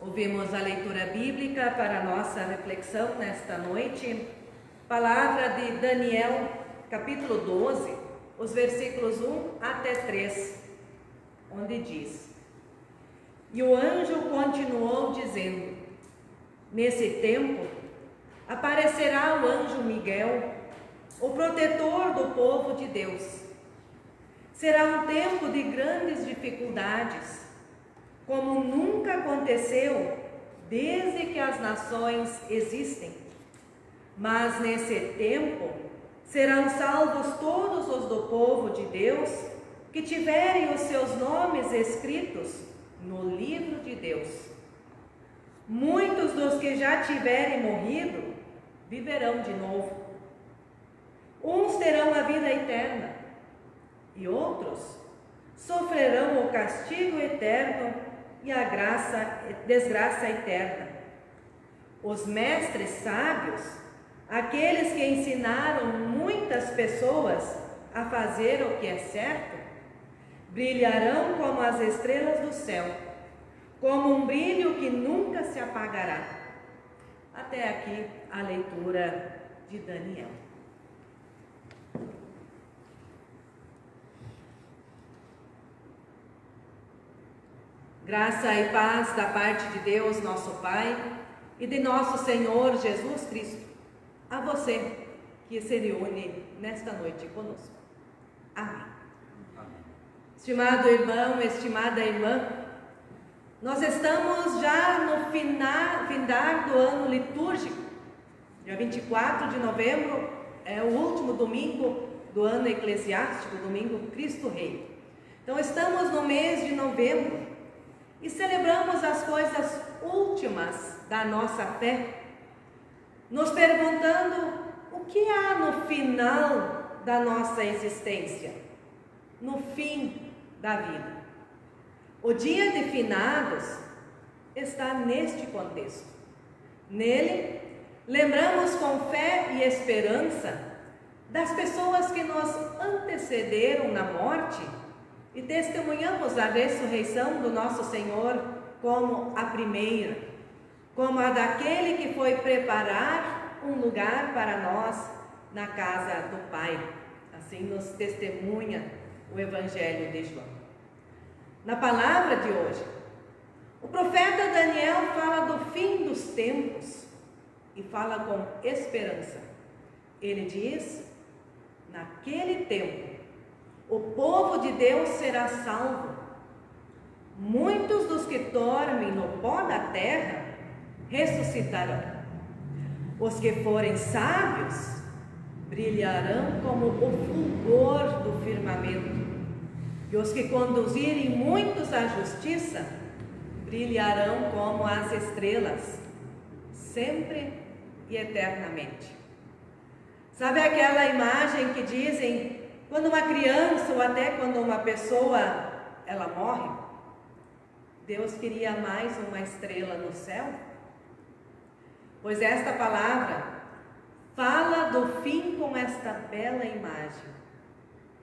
Ouvimos a leitura bíblica para a nossa reflexão nesta noite, palavra de Daniel, capítulo 12, os versículos 1 até 3, onde diz: E o anjo continuou dizendo: Nesse tempo aparecerá o anjo Miguel, o protetor do povo de Deus. Será um tempo de grandes dificuldades, como nunca aconteceu desde que as nações existem. Mas nesse tempo serão salvos todos os do povo de Deus que tiverem os seus nomes escritos no livro de Deus. Muitos dos que já tiverem morrido viverão de novo. Uns terão a vida eterna e outros sofrerão o castigo eterno e a desgraça eterna. Os mestres sábios, aqueles que ensinaram muitas pessoas a fazer o que é certo, brilharão como as estrelas do céu, como um brilho que nunca se apagará. Até aqui a leitura de Daniel. Graça e paz da parte de Deus, nosso Pai, e de nosso Senhor Jesus Cristo, a você que se reúne nesta noite conosco. Amém. Estimado irmão, estimada irmã, nós estamos já no findar do ano litúrgico. Dia 24 de novembro é o último domingo do ano eclesiástico, domingo Cristo Rei. Então estamos no mês de novembro e celebramos as coisas últimas da nossa fé, nos perguntando o que há no final da nossa existência, no fim da vida. O dia de finados está neste contexto. Nele, lembramos com fé e esperança das pessoas que nos antecederam na morte e testemunhamos a ressurreição do nosso Senhor como a primeira, como a daquele que foi preparar um lugar para nós na casa do Pai. Assim nos testemunha o Evangelho de João. Na palavra de hoje, o profeta Daniel fala do fim dos tempos e fala com esperança. Ele diz: naquele tempo, o povo de Deus será salvo. Muitos dos que dormem no pó da terra ressuscitarão. Os que forem sábios brilharão como o fulgor do firmamento. E os que conduzirem muitos à justiça brilharão como as estrelas, sempre e eternamente. Sabe aquela imagem que dizem quando uma criança ou até quando uma pessoa ela morre? Deus queria mais uma estrela no céu? Pois esta palavra fala do fim com esta bela imagem: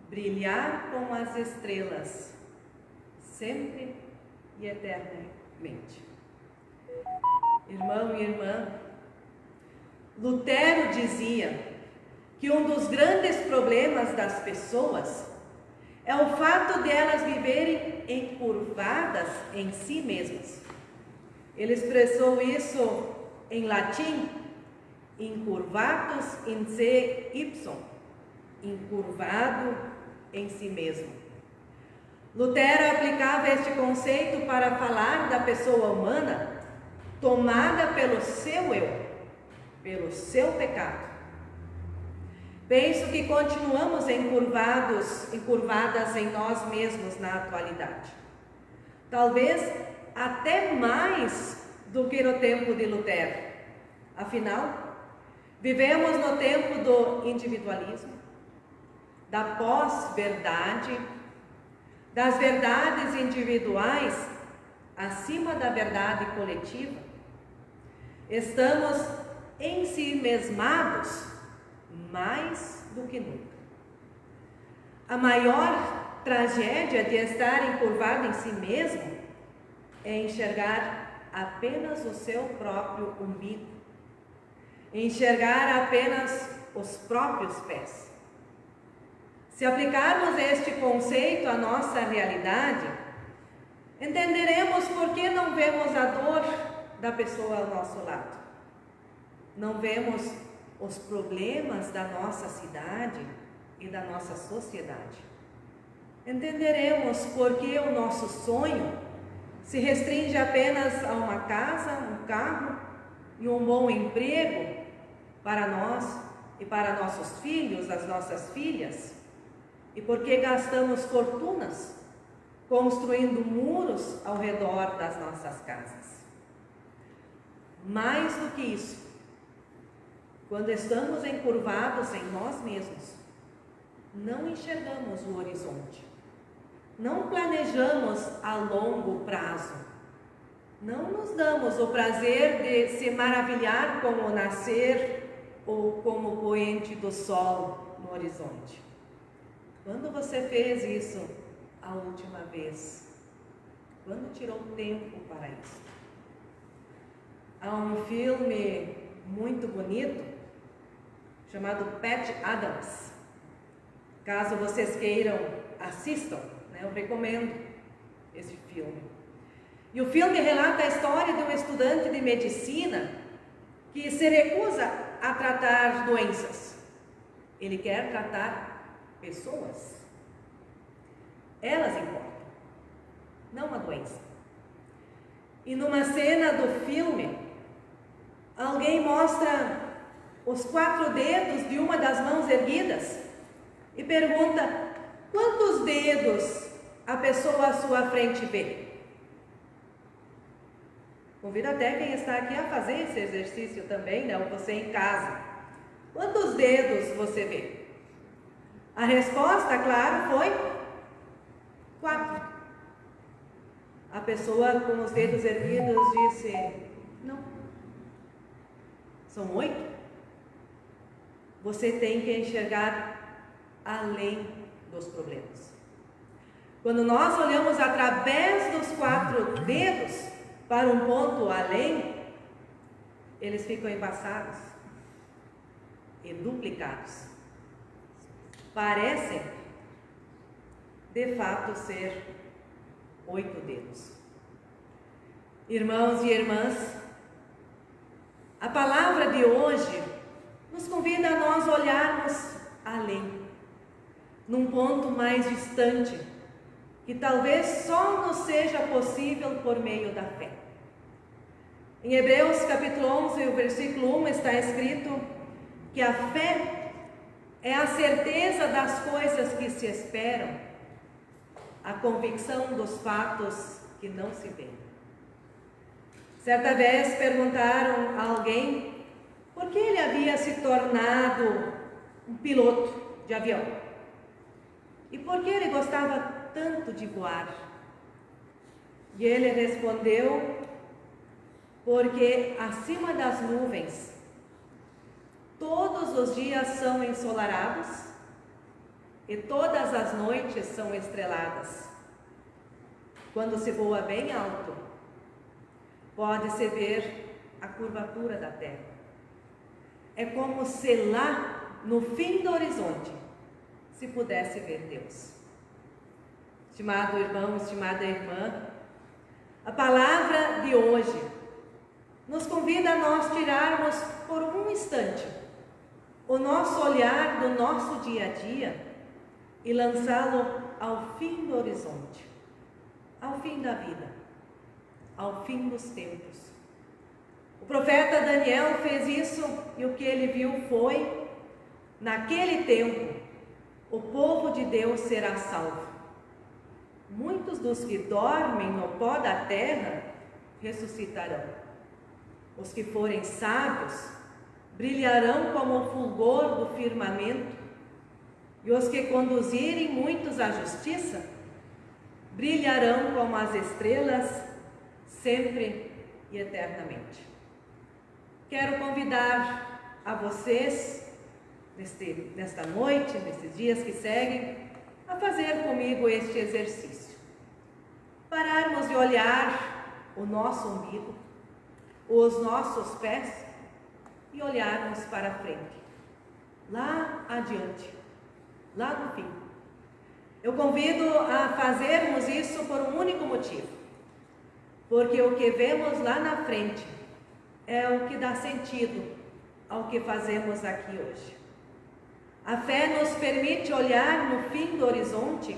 brilhar como as estrelas, sempre e eternamente. Irmão e irmã, Lutero dizia que um dos grandes problemas das pessoas é o fato de elas viverem encurvadas em si mesmas. Ele expressou isso em latim: incurvatus in se ipsum, encurvado em si mesmo. Lutero aplicava este conceito para falar da pessoa humana tomada pelo seu eu, pelo seu pecado. Penso que continuamos encurvadas em nós mesmos na atualidade. Talvez até mais do que no tempo de Lutero. Afinal, vivemos no tempo do individualismo, da pós-verdade, das verdades individuais acima da verdade coletiva. Estamos ensimesmados mais do que nunca. A maior tragédia de estar encurvado em si mesmo é enxergar apenas o seu próprio umbigo, enxergar apenas os próprios pés. Se aplicarmos este conceito à nossa realidade, entenderemos por que não vemos a dor da pessoa ao nosso lado. Não vemos os problemas da nossa cidade e da nossa sociedade. Entenderemos por que o nosso sonho se restringe apenas a uma casa, um carro e um bom emprego para nós e para nossos filhos, as nossas filhas, e por que gastamos fortunas construindo muros ao redor das nossas casas. Mais do que isso, quando estamos encurvados em nós mesmos, não enxergamos o horizonte, não planejamos a longo prazo, não nos damos o prazer de se maravilhar com o nascer ou com o poente do sol no horizonte. Quando você fez isso a última vez? Quando tirou tempo para isso? Há um filme muito bonito chamado Patch Adams. Caso vocês queiram, assistam, né? Eu recomendo esse filme. E o filme relata a história de um estudante de medicina que se recusa a tratar doenças. Ele quer tratar pessoas. Elas importam, não a doença. E numa cena do filme, alguém mostra os 4 dedos de uma das mãos erguidas e pergunta: quantos dedos a pessoa à sua frente vê? Convido até quem está aqui a fazer esse exercício também, né? Ou você em casa. Quantos dedos você vê? A resposta, claro, foi 4. A pessoa com os dedos erguidos disse: não. São 8. Você tem que enxergar além dos problemas. Quando nós olhamos através dos 4 dedos para um ponto além, eles ficam embaçados e duplicados. Parecem, de fato, ser 8 dedos. Irmãos e irmãs, a palavra de hoje nos convida a nós olharmos além, num ponto mais distante, que talvez só nos seja possível por meio da fé. Em Hebreus capítulo 11, o versículo 1 está escrito que a fé é a certeza das coisas que se esperam, a convicção dos fatos que não se veem. Certa vez perguntaram a alguém por que ele havia se tornado um piloto de avião e por que ele gostava tanto de voar. E ele respondeu: porque acima das nuvens todos os dias são ensolarados e todas as noites são estreladas. Quando se voa bem alto, pode-se ver a curvatura da terra. É como se lá no fim do horizonte se pudesse ver Deus. Estimado irmão, estimada irmã, a palavra de hoje nos convida a nós tirarmos por um instante o nosso olhar do nosso dia a dia e lançá-lo ao fim do horizonte, ao fim da vida, ao fim dos tempos. O profeta Daniel fez isso e o que ele viu foi: naquele tempo, o povo de Deus será salvo. Muitos dos que dormem no pó da terra ressuscitarão. Os que forem sábios brilharão como o fulgor do firmamento, e os que conduzirem muitos à justiça brilharão como as estrelas, sempre e eternamente. Quero convidar a vocês, nesta noite, nesses dias que seguem, a fazer comigo este exercício. Pararmos de olhar o nosso umbigo os nossos pés e olharmos para frente, lá adiante, lá no fim. Eu convido a fazermos isso por um único motivo, porque o que vemos lá na frente é o que dá sentido ao que fazemos aqui hoje. A fé nos permite olhar no fim do horizonte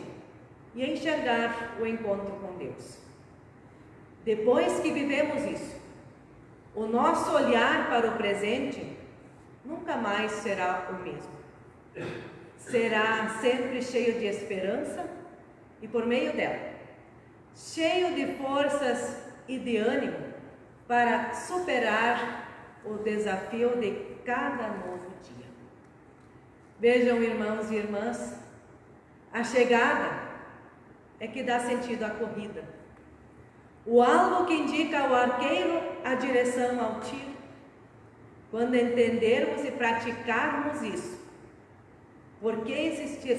e enxergar o encontro com Deus. Depois que vivemos isso, o nosso olhar para o presente nunca mais será o mesmo. Será sempre cheio de esperança e, por meio dela, cheio de forças e de ânimo para superar o desafio de cada novo dia. Vejam, irmãos e irmãs, a chegada é que dá sentido à corrida. O alvo que indica ao arqueiro a direção ao tiro. Quando entendermos e praticarmos isso,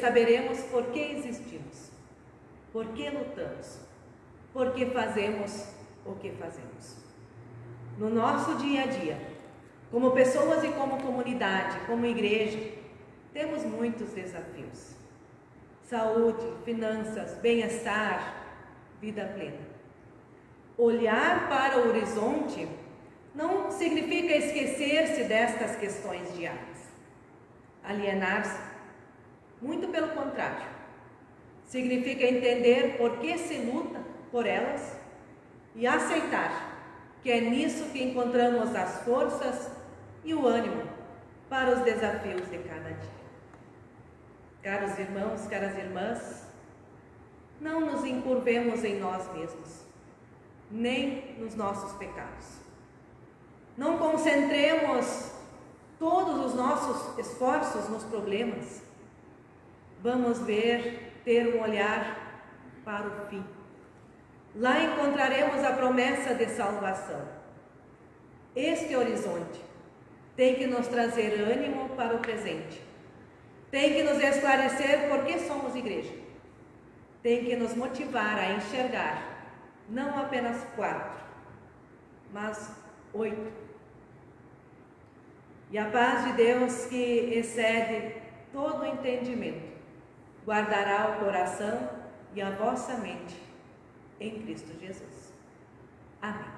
saberemos por que existimos, por que lutamos, por que fazemos o que fazemos. No nosso dia a dia, como pessoas e como comunidade, como igreja, temos muitos desafios. Saúde, finanças, bem-estar, vida plena. Olhar para o horizonte não significa esquecer-se destas questões diárias, alienar-se. Muito pelo contrário, significa entender por que se luta por elas e aceitar que é nisso que encontramos as forças e o ânimo para os desafios de cada dia. Caros irmãos, caras irmãs, não nos encurvemos em nós mesmos, nem nos nossos pecados. Não concentremos todos os nossos esforços nos problemas. Vamos ter um olhar para o fim. Lá encontraremos a promessa de salvação. Este horizonte tem que nos trazer ânimo para o presente. Tem que nos esclarecer por que somos igreja. Tem que nos motivar a enxergar não apenas 4, mas 8. E a paz de Deus, que excede todo o entendimento, guardará o coração e a vossa mente em Cristo Jesus. Amém.